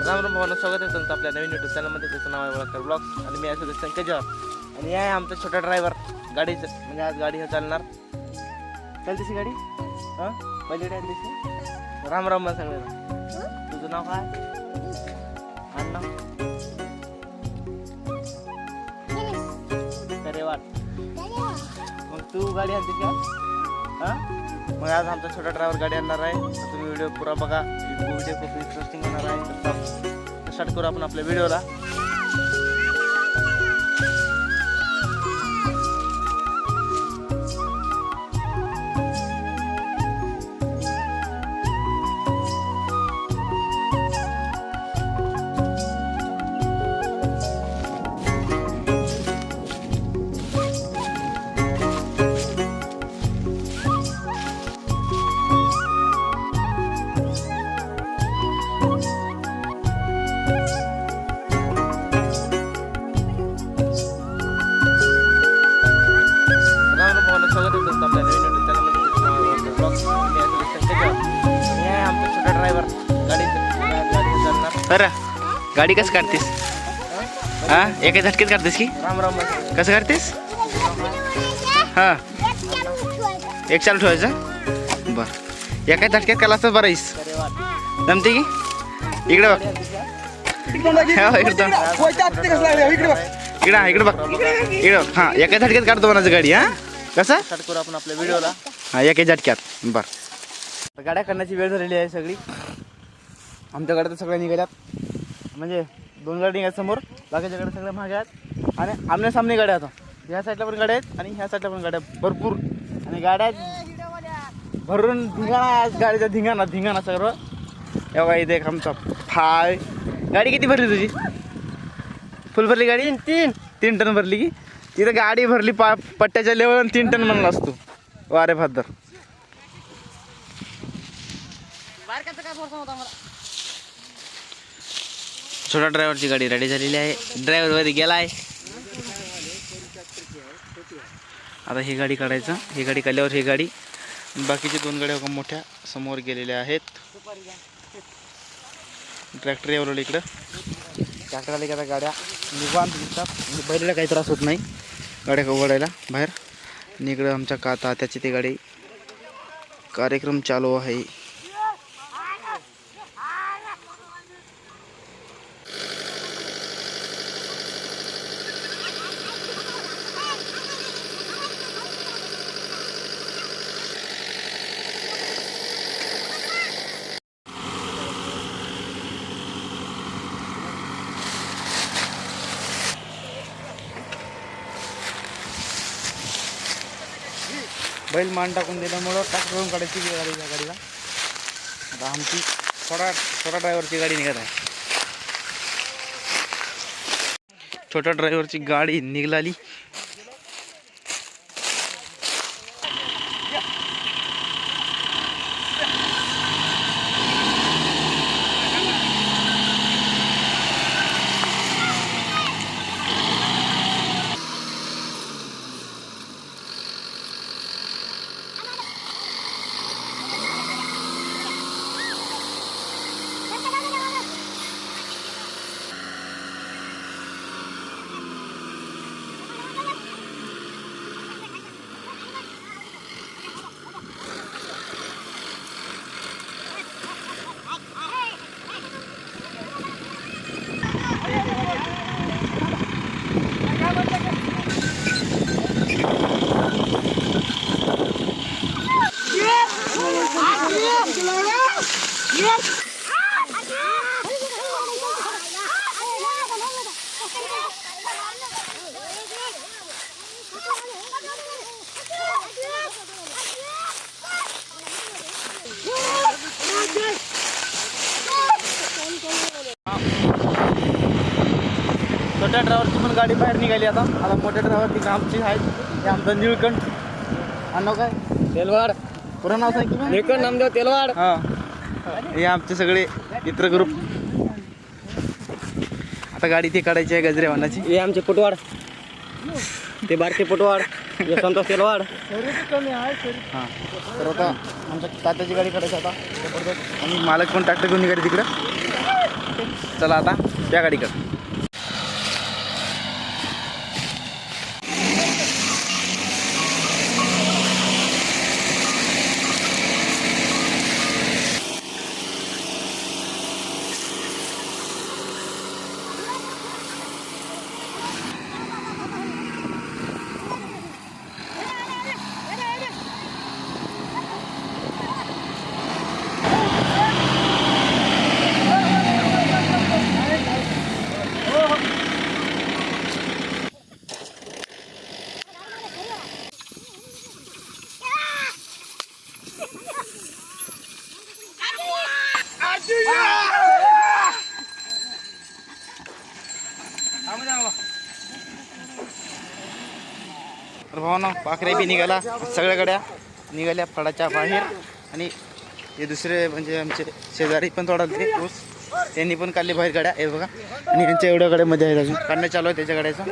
राम राम भावना, स्वागत आहे तुमचं आपल्या नवीन युट्यूब चॅनलमध्ये. त्याचं नाव आहे वळकर ब्लॉग्स आणि मी आहे संकेत आणि आहे आमचा छोटा ड्रायव्हर गाडीचं. म्हणजे आज गाडी हे चालणार चालतेशी गाडी हां पहिली गाडी दिसते. राम राम सगळ्यांना. तुझं नाव काय? अण्णा अरे वा. मग तू गाडी आणते का? हां मग आज आमचा छोटा ड्रायव्हर गाडी आणणार आहे. तर तुम्ही व्हिडिओ पुरा बघा. व्हिडिओ खूप इंटरेस्टिंग होणार आहे. तर स्टार्ट करू आपण आपल्या व्हिडिओला. गाडी कसं काढतेस? हा एका झटक्यात काढतेस की राम राम. कसं काढतेस? हां एक चालू ठेवायचं. बरं एका झटक्यात काढला असतं बरं आहेस. जमते की इकडे बघ. इकडे बघ इकडे बघ. हां एका झटक्यात काढतो म्हणायचं गाडी. हां कसं स्टार्ट करू आपण आपल्या व्हिडिओला. हां एका झटक्यात. बरं गाड्या करण्याची वेळ झालेली आहे सगळी. आमच्या गाड्या तर सगळ्या निघाल्यात. म्हणजे दोन गाडी निघाल्या समोर, बाकीच्या गाड्या सगळ्या मागे आहेत. आणि आमने सामने गाड्या आता ह्या साईडला पण गाड्या आहेत आणि ह्या साईडला पण गाड्या भरपूर. आणि गाड्या भरून धिंगाणा. आज गाडीचा धिंगाणा सर्व. एवढा इथे एक आमचा फाय. गाडी किती भरली तुझी? फुल भरली गाडी? तीन टन भरली की. तिथं गाडी भरली पट्ट्याच्या लेवल 3 टन म्हणला असतो. वारे भादर. छोटा ड्रायव्हरची गाडी रेडी झालेली आहे. ड्रायव्हर वरी गेला आहे. आता ही गाडी काढायचं. ही गाडी काढल्यावर ही गाडी. बाकीचे 2 गाड्या मोठ्या समोर गेलेल्या आहेत. ट्रॅक्टर एवढं इकडं. ट्रॅक्टर आले का गाड्या निवांत दिसतात. बैलाला काही त्रास होत नाही गाड्या उघडायला बाहेर. आणि इकडं आमच्या तात्याची ती गाडी. कार्यक्रम चालू आहे. बैल मान टाकून दिल्यामुळं ट्रॅक्टरवरून काढायची गाडी त्या गाडीला. आता आमची छोटा ड्रायव्हरची गाडी निघत आहे. छोटा ड्रायव्हरची गाडी निघाली. छोट्या ड्रायव्हरची पण गाडी बाहेर निघाली. आता मोठ्या ड्रायव्हरची आमची आहेत. हे आमचं निळकंठ. नाव काय? तेलवाड. पुरं नाव सांग की. निळकंठ नामदेव तेलवाड. हां हे आमचे सगळे मित्र ग्रुप. आता गाडी ती काढायची आहे गजरेवानाची. हे आमचे पुटवाड. ते बारके पुटवाड. हे संतोष तेलवाड. हां तर आता आमच्या तात्याची गाडी काढायची आता. आणि मालक पण ट्रॅक्टर घेऊन निघाली तिकडं. चला आता त्या गाडीकडं. तर भावांनो पाखरे बी निघाला, सगळ्या गाड्या निघाल्या फळाच्या बाहेर. आणि हे दुसरे म्हणजे आमचे शेजारी पण थोडा ऊस त्यांनी पण काढले बाहेर गाड्या हे बघा. आणि यांच्या एवढ्या गाड्यामध्ये आहेत, अजून काढणं चालू आहे त्याच्या गाड्याचं.